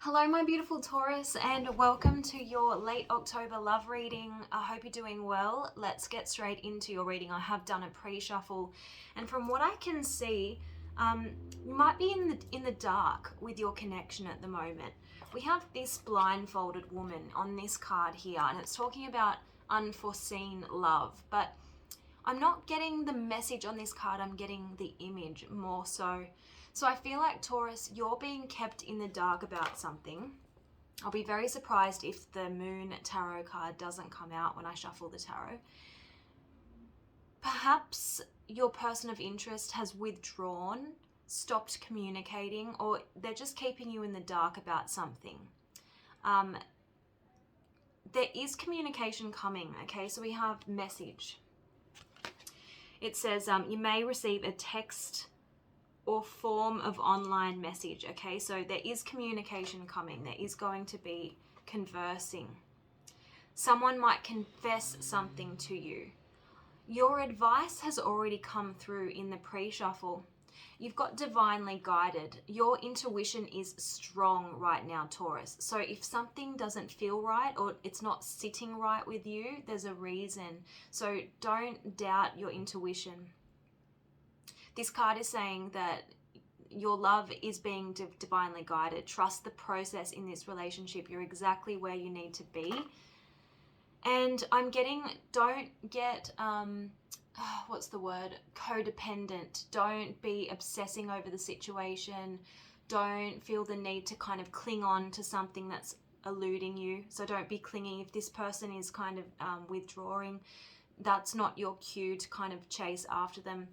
Hello, my beautiful Taurus, and welcome to your late October love reading. I hope you're doing well. Let's get straight into your reading. I have done a pre-shuffle, and from what I can see, you might be in the dark with your connection at the moment. We have this blindfolded woman on this card here, and it's talking about unforeseen love, but I'm not getting the message on this card. I'm getting the image more so. So I feel like, Taurus, you're being kept in the dark about something. I'll be very surprised if the Moon Tarot card doesn't come out when I shuffle the tarot. Perhaps your person of interest has withdrawn, stopped communicating, or they're just keeping you in the dark about something. There is communication coming, okay? So we have message. It says you may receive a text or form of online message, okay? So there is communication coming. There is going to be conversing. Someone might confess something to you. Your advice has already come through in the pre-shuffle. You've got divinely guided. Your intuition is strong right now, Taurus. So if something doesn't feel right or it's not sitting right with you, there's a reason. So don't doubt your intuition. This card is saying that your love is being divinely guided. Trust the process in this relationship. You're exactly where you need to be. And I'm getting, don't get, what's the word? Codependent. Don't be obsessing over the situation. Don't feel the need to kind of cling on to something that's eluding you. So don't be clinging. If this person is kind of withdrawing, that's not your cue to kind of chase after them.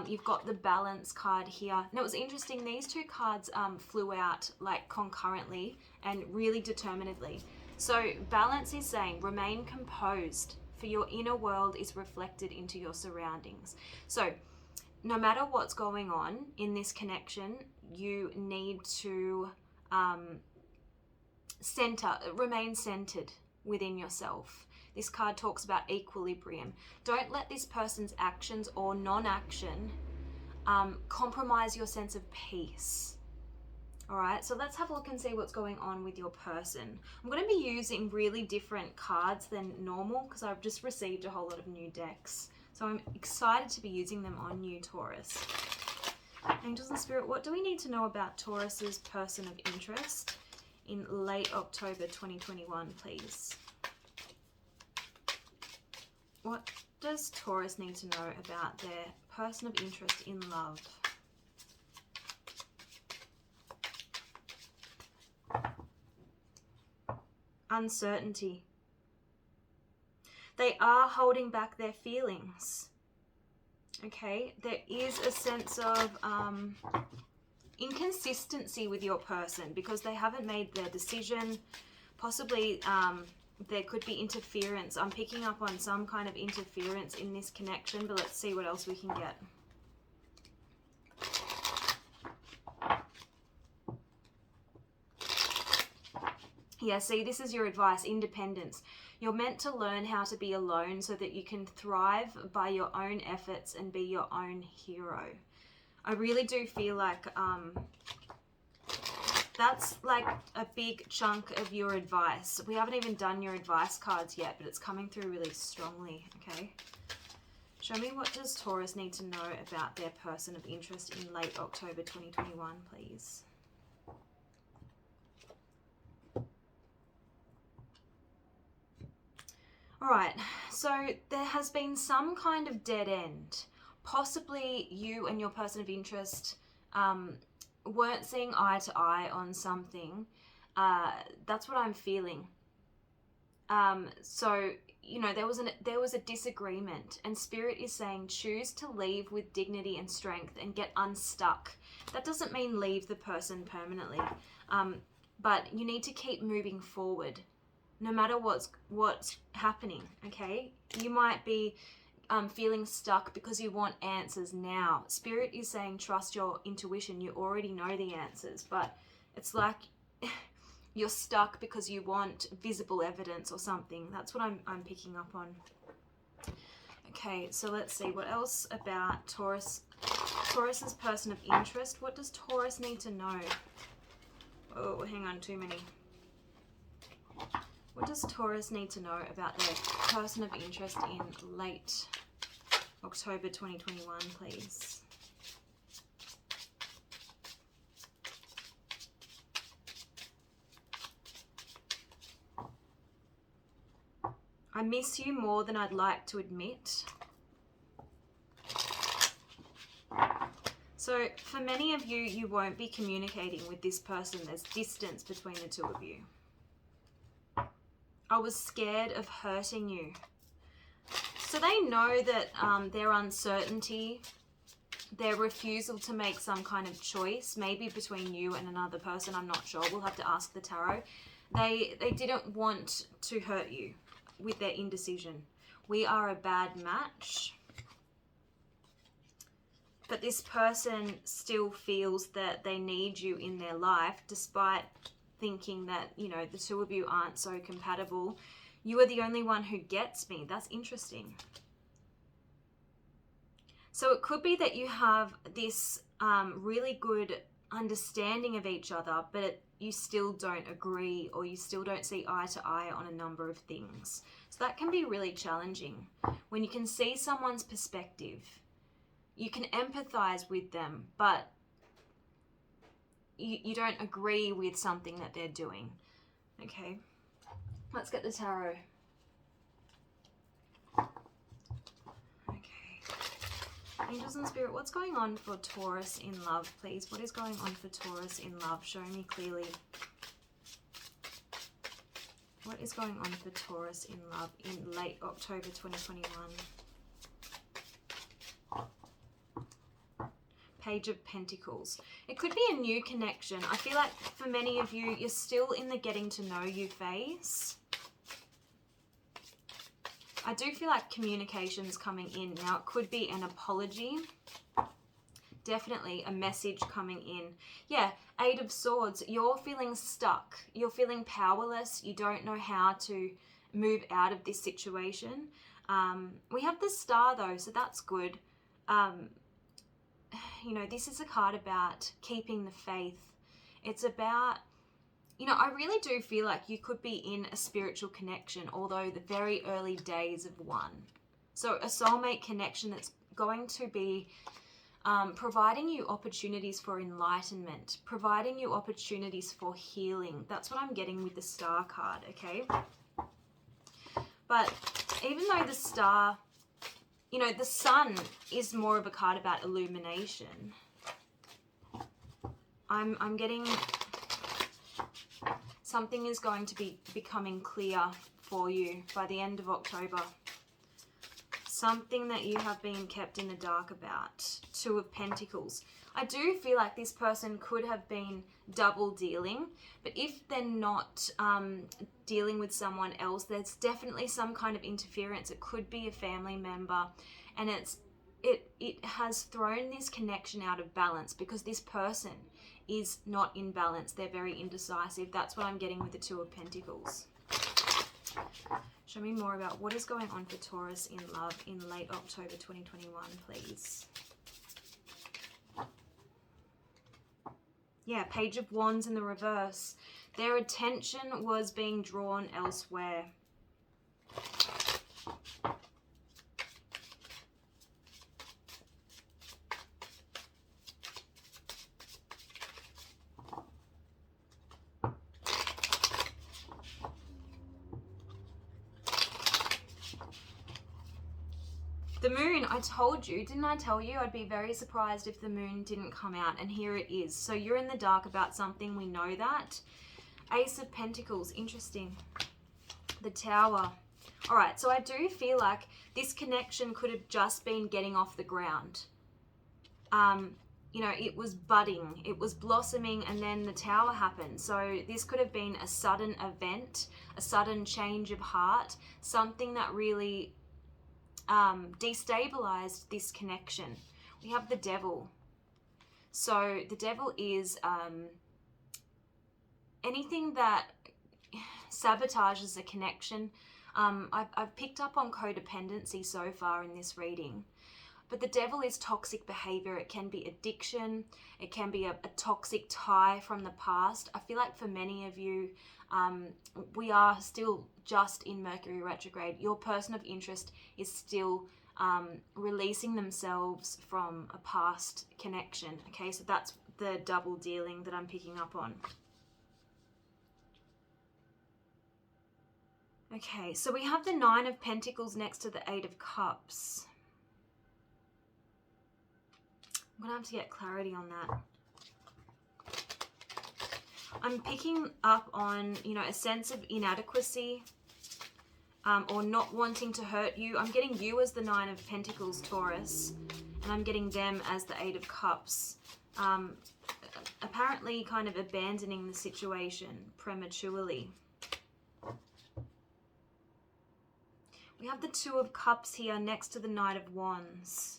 You've got the balance card here. And it was interesting, these two cards flew out like concurrently and really determinedly. So balance is saying remain composed, for your inner world is reflected into your surroundings. So no matter what's going on in this connection, you need to remain centered within yourself. This card talks about equilibrium. Don't let this person's actions or non-action compromise your sense of peace. All right, so let's have a look and see what's going on with your person. I'm going to be using really different cards than normal because I've just received a whole lot of new decks. So I'm excited to be using them on you, Taurus. Angels and Spirit, what do we need to know about Taurus's person of interest in late October 2021, please? What does Taurus need to know about their person of interest in love? Uncertainty. They are holding back their feelings. Okay, there is a sense of inconsistency with your person because they haven't made their decision. Possibly there could be interference. I'm picking up on some kind of interference in this connection, but let's see what else we can get. Yeah, see, this is your advice, independence. You're meant to learn how to be alone so that you can thrive by your own efforts and be your own hero. I really do feel like that's like a big chunk of your advice. We haven't even done your advice cards yet, but it's coming through really strongly, okay? Show me, what does Taurus need to know about their person of interest in late October 2021, please? All right, so there has been some kind of dead end. Possibly you and your person of interest weren't seeing eye to eye on something. That's what I'm feeling. So, you know, there was a disagreement, and Spirit is saying choose to leave with dignity and strength and get unstuck. That doesn't mean leave the person permanently, but you need to keep moving forward no matter what's happening, okay? You might be feeling stuck because you want answers now. Spirit is saying trust your intuition. You already know the answers, but it's like you're stuck because you want visible evidence or something. That's what I'm picking up on. Okay, so let's see what else about Taurus's person of interest. What does Taurus need to know? Oh, hang on, too many. What does Taurus need to know about their person of interest in late October 2021, please? I miss you more than I'd like to admit. So for many of you, you won't be communicating with this person. There's distance between the two of you. I was scared of hurting you. So they know that their uncertainty, their refusal to make some kind of choice, maybe between you and another person, I'm not sure. We'll have to ask the tarot. They didn't want to hurt you with their indecision. We are a bad match. But this person still feels that they need you in their life, despite thinking that, you know, the two of you aren't so compatible. You are the only one who gets me. That's interesting. So it could be that you have this really good understanding of each other, but you still don't agree, or you still don't see eye to eye on a number of things. So that can be really challenging. When you can see someone's perspective, you can empathize with them, but you don't agree with something that they're doing. Okay, let's get the tarot. Okay, angels and spirit, what's going on for Taurus in love, please? What is going on for Taurus in love? Show me clearly. What is going on for Taurus in love in late October 2021? Page of Pentacles. It could be a new connection. I feel like for many of you, you're still in the getting to know you phase. I do feel like communication's coming in. Now, it could be an apology. Definitely a message coming in. Yeah, Eight of Swords. You're feeling stuck. You're feeling powerless. You don't know how to move out of this situation. We have the Star, though, so that's good. You know, this is a card about keeping the faith. It's about, you know, I really do feel like you could be in a spiritual connection, although the very early days of one. So a soulmate connection that's going to be providing you opportunities for enlightenment, providing you opportunities for healing. That's what I'm getting with the Star card, okay? But even though the Star, you know, the Sun is more of a card about illumination. I'm getting something is going to be becoming clear for you by the end of October. Something that you have been kept in the dark about. Two of Pentacles. I do feel like this person could have been double dealing, but if they're not dealing with someone else, there's definitely some kind of interference. It could be a family member, and it has thrown this connection out of balance because this person is not in balance. They're very indecisive. That's what I'm getting with the Two of Pentacles. Show me more about what is going on for Taurus in love in late October 2021, please. Yeah, Page of Wands in the reverse. Their attention was being drawn elsewhere. The moon, I told you, didn't I tell you? I'd be very surprised if the moon didn't come out, and here it is. So you're in the dark about something, we know that. Ace of Pentacles, interesting. The Tower. All right, so I do feel like this connection could have just been getting off the ground. You know, it was budding, it was blossoming, and then the Tower happened. So this could have been a sudden event, a sudden change of heart, something that really destabilized this connection. We have the Devil. So the Devil is anything that sabotages a connection. I've picked up on codependency so far in this reading. But the devil is toxic behavior. It can be addiction. It can be a toxic tie from the past. I feel like for many of you, we are still just in Mercury retrograde. Your person of interest is still releasing themselves from a past connection. Okay, so that's the double dealing that I'm picking up on. Okay, so we have the Nine of Pentacles next to the Eight of Cups. I'm going to have to get clarity on that. I'm picking up on, you know, a sense of inadequacy or not wanting to hurt you. I'm getting you as the Nine of Pentacles, Taurus, and I'm getting them as the Eight of Cups. Apparently kind of abandoning the situation prematurely. We have the Two of Cups here next to the Knight of Wands.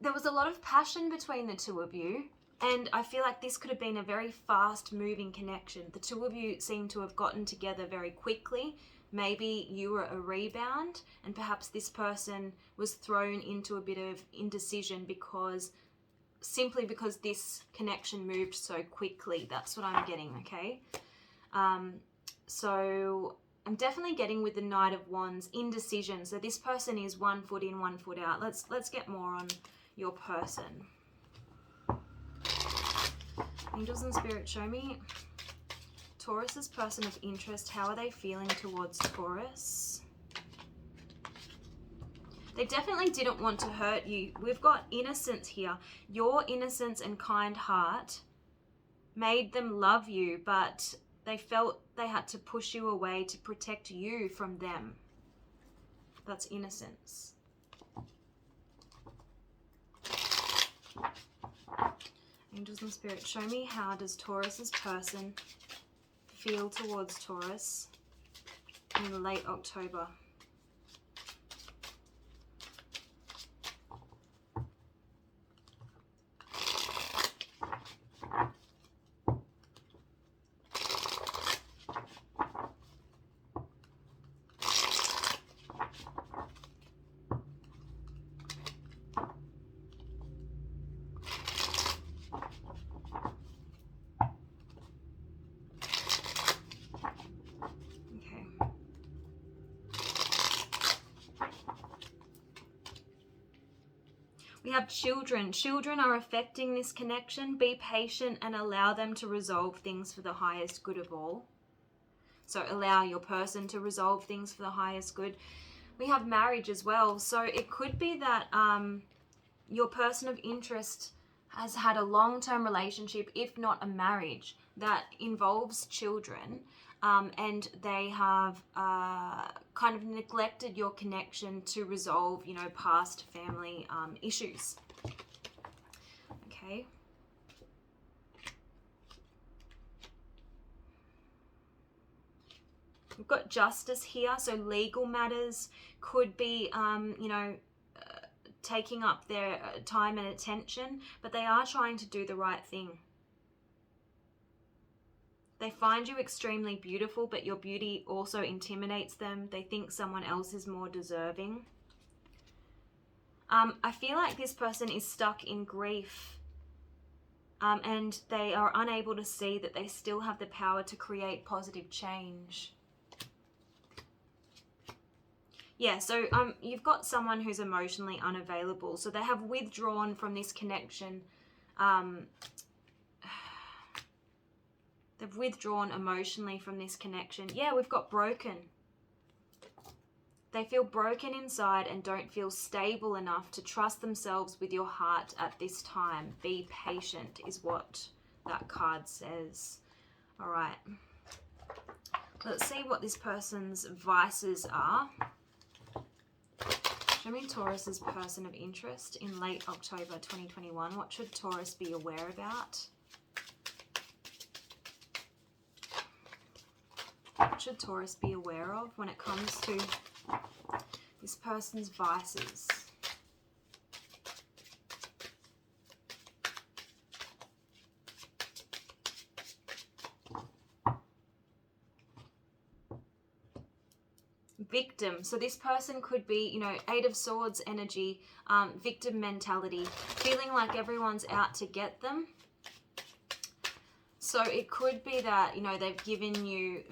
There was a lot of passion between the two of you, and I feel like this could have been a very fast-moving connection. The two of you seem to have gotten together very quickly. Maybe you were a rebound, and perhaps this person was thrown into a bit of indecision simply because this connection moved so quickly. That's what I'm getting, okay? So I'm definitely getting with the Knight of Wands, indecision. So this person is 1 foot in, 1 foot out. Let's get more on your person. Angels and Spirit, show me Taurus's person of interest. How are they feeling towards Taurus? They definitely didn't want to hurt you. We've got innocence here. Your innocence and kind heart made them love you, but they felt they had to push you away to protect you from them. That's innocence. Angels and Spirit, show me how does Taurus's person feel towards Taurus in late October. We have children. Children are affecting this connection. Be patient and allow them to resolve things for the highest good of all. So allow your person to resolve things for the highest good. We have marriage as well. So it could be that your person of interest has had a long-term relationship, if not a marriage, that involves children. And they have kind of neglected your connection to resolve, you know, past family issues. Okay. We've got justice here, so legal matters could be, you know, taking up their time and attention, but they are trying to do the right thing. They find you extremely beautiful, but your beauty also intimidates them. They think someone else is more deserving. I feel like this person is stuck in grief, and they are unable to see that they still have the power to create positive change. Yeah, so you've got someone who's emotionally unavailable. So they have withdrawn from this connection. They've withdrawn emotionally from this connection. Yeah, we've got broken. They feel broken inside and don't feel stable enough to trust themselves with your heart at this time. Be patient is what that card says. All right. Let's see what this person's vices are. Show me Taurus's person of interest in late October 2021. What should Taurus be aware about? What should Taurus be aware of when it comes to this person's vices? victim. So this person could be, you know, Eight of Swords energy, victim mentality, feeling like everyone's out to get them. So it could be that, you know, they've given you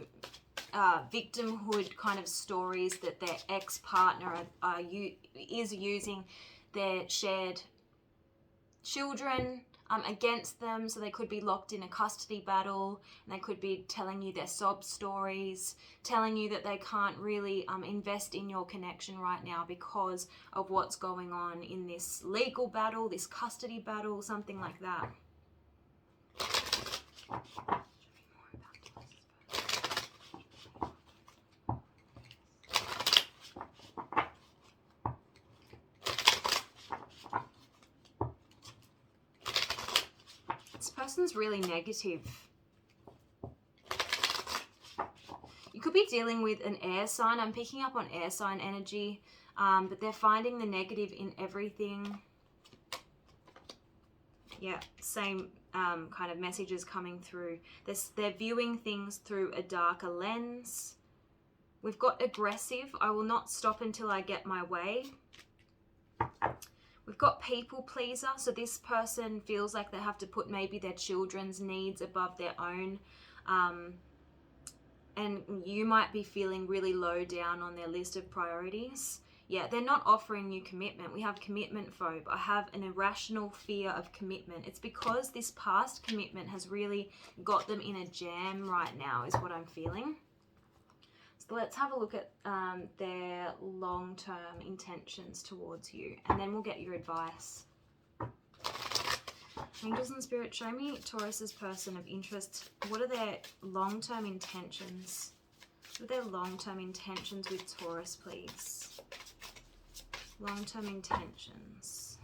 victimhood kind of stories that their ex-partner is using their shared children against them. So they could be locked in a custody battle, and they could be telling you their sob stories, telling you that they can't really invest in your connection right now because of what's going on in this legal battle, this custody battle, something like that. This person's really negative. You could be dealing with an air sign. I'm picking up on air sign energy, but they're finding the negative in everything. Yeah, same kind of messages coming through. They're viewing things through a darker lens. We've got aggressive. I will not stop until I get my way. We've got people pleaser. So this person feels like they have to put maybe their children's needs above their own. And you might be feeling really low down on their list of priorities. Yeah, they're not offering you commitment. We have commitment phobe. I have an irrational fear of commitment. It's because this past commitment has really got them in a jam right now, is what I'm feeling. So let's have a look at their long-term intentions towards you, and then we'll get your advice. Angels and Spirit, show me Taurus's person of interest. What are their long-term intentions? What are their long-term intentions with Taurus, please? Long-term intentions.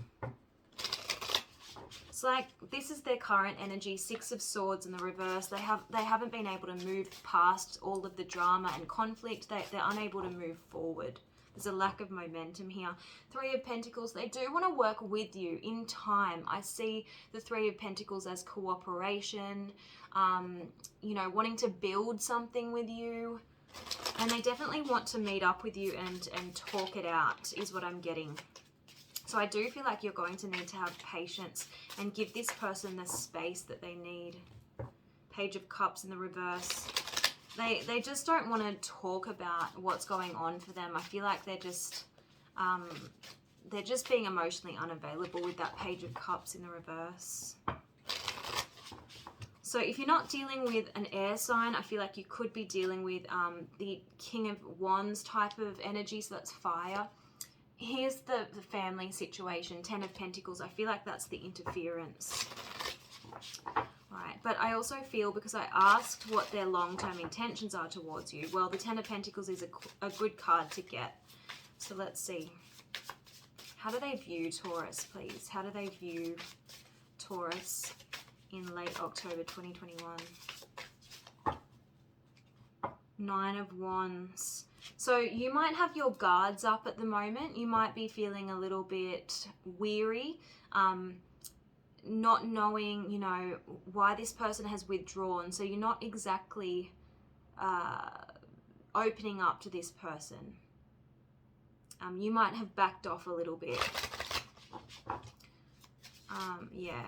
It's like this is their current energy, Six of Swords in the reverse. They haven't been able to move past all of the drama and conflict. They're unable to move forward. There's a lack of momentum here. Three of Pentacles, they do want to work with you in time. I see the Three of Pentacles as cooperation, you know, wanting to build something with you. And they definitely want to meet up with you and talk it out, is what I'm getting. So I do feel like you're going to need to have patience and give this person the space that they need. Page of Cups in the reverse. They just don't want to talk about what's going on for them. I feel like they're just being emotionally unavailable with that Page of Cups in the reverse. So if you're not dealing with an air sign, I feel like you could be dealing with the King of Wands type of energy, so that's fire. Here's the family situation, Ten of Pentacles. I feel like that's the interference. Right, but I also feel, because I asked what their long-term intentions are towards you, well, the Ten of Pentacles is a good card to get. So let's see. How do they view Taurus, please? How do they view Taurus in late October 2021? Nine of Wands. So you might have your guards up at the moment. You might be feeling a little bit weary, not knowing, you know, why this person has withdrawn. So you're not exactly opening up to this person. You might have backed off a little bit. Yeah.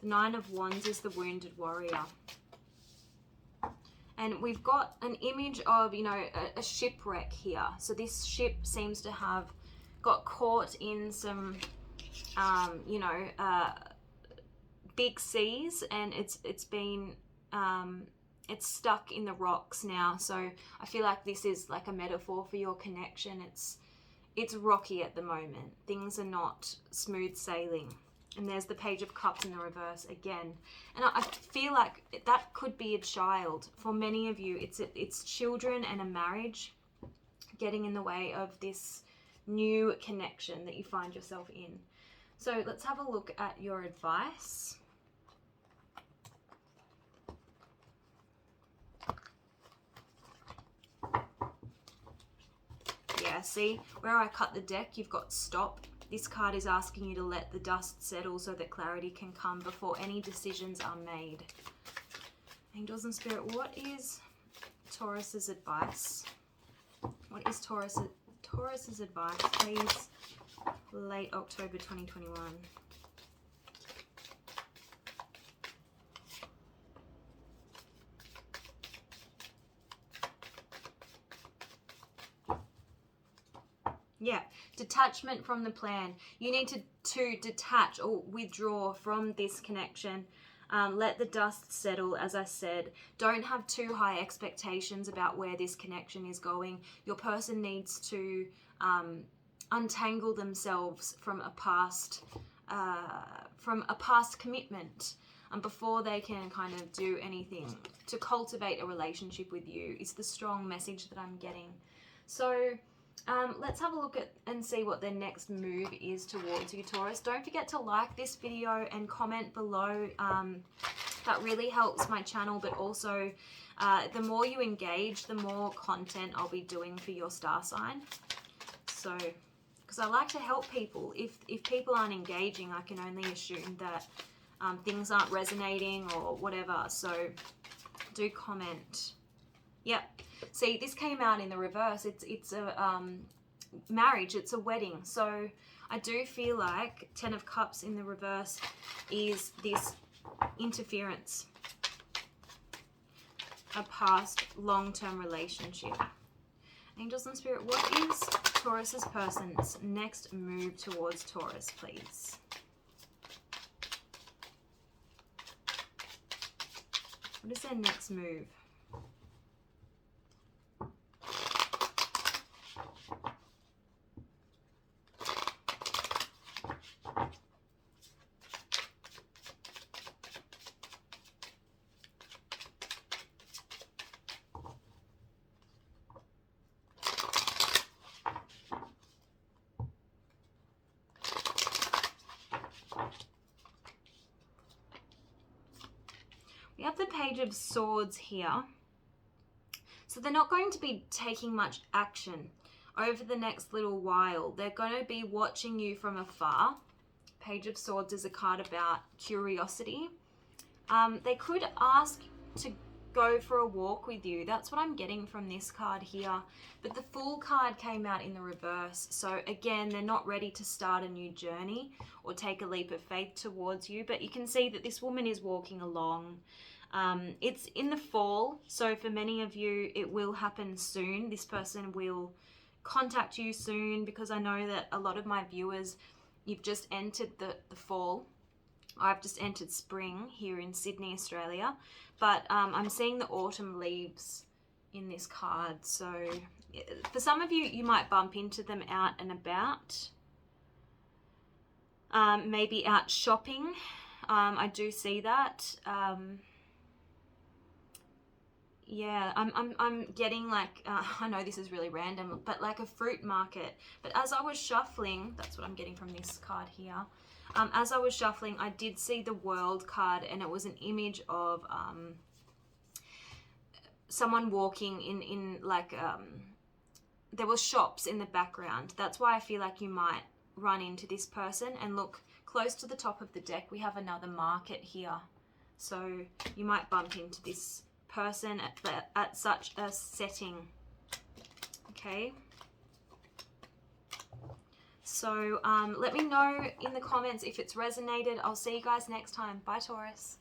The Nine of Wands is the wounded warrior. And we've got an image of, you know, a shipwreck here. So this ship seems to have got caught in some, you know, big seas, and it's been, it's stuck in the rocks now. So I feel like this is like a metaphor for your connection. It's rocky at the moment. Things are not smooth sailing. And there's the Page of Cups in the reverse again. And I feel like that could be a child. For many of you, it's children and a marriage getting in the way of this new connection that you find yourself in. So let's have a look at your advice. Yeah, see, where I cut the deck, you've got stop. This card is asking you to let the dust settle so that clarity can come before any decisions are made. Angels and Spirit, what is Taurus's advice? What is Taurus's advice, please? Late October 2021. Yeah, detachment from the plan. You need to detach or withdraw from this connection. Let the dust settle, as I said. Don't have too high expectations about where this connection is going. Your person needs to untangle themselves from a past commitment before they can kind of do anything to cultivate a relationship with you. Is the strong message that I'm getting. So let's have a look at and see what their next move is towards you, Taurus. Don't forget to like this video and comment below. That really helps my channel, but also the more you engage, the more content I'll be doing for your star sign. So, because I like to help people. If people aren't engaging, I can only assume that things aren't resonating or whatever. So do comment. Yep. See, this came out in the reverse. It's a marriage. It's a wedding. So I do feel like 10 of Cups in the reverse is this interference. A past long-term relationship. Angels and Spirit, what is Taurus's person's next move towards Taurus, please? What is their next move? We have the Page of Swords here. So they're not going to be taking much action over the next little while. They're going to be watching you from afar. Page of Swords is a card about curiosity. They could ask to go for a walk with you. That's what I'm getting from this card here. But the Fool card came out in the reverse. So again, they're not ready to start a new journey or take a leap of faith towards you. But you can see that this woman is walking along. It's in the fall. So for many of you, it will happen soon. This person will contact you soon, because I know that a lot of my viewers, you've just entered the fall. I've just entered spring here in Sydney, Australia, but I'm seeing the autumn leaves in this card. So for some of you, you might bump into them out and about, maybe out shopping. I do see that. Yeah, I'm getting like, I know this is really random, but like a fruit market. But as I was shuffling, that's what I'm getting from this card here. As I was shuffling, I did see the World card, and it was an image of someone walking in like, there were shops in the background. That's why I feel like you might run into this person. And look, close to the top of the deck, we have another market here. So you might bump into this person at such a setting. Okay. So let me know in the comments if it's resonated. I'll see you guys next time. Bye, Taurus.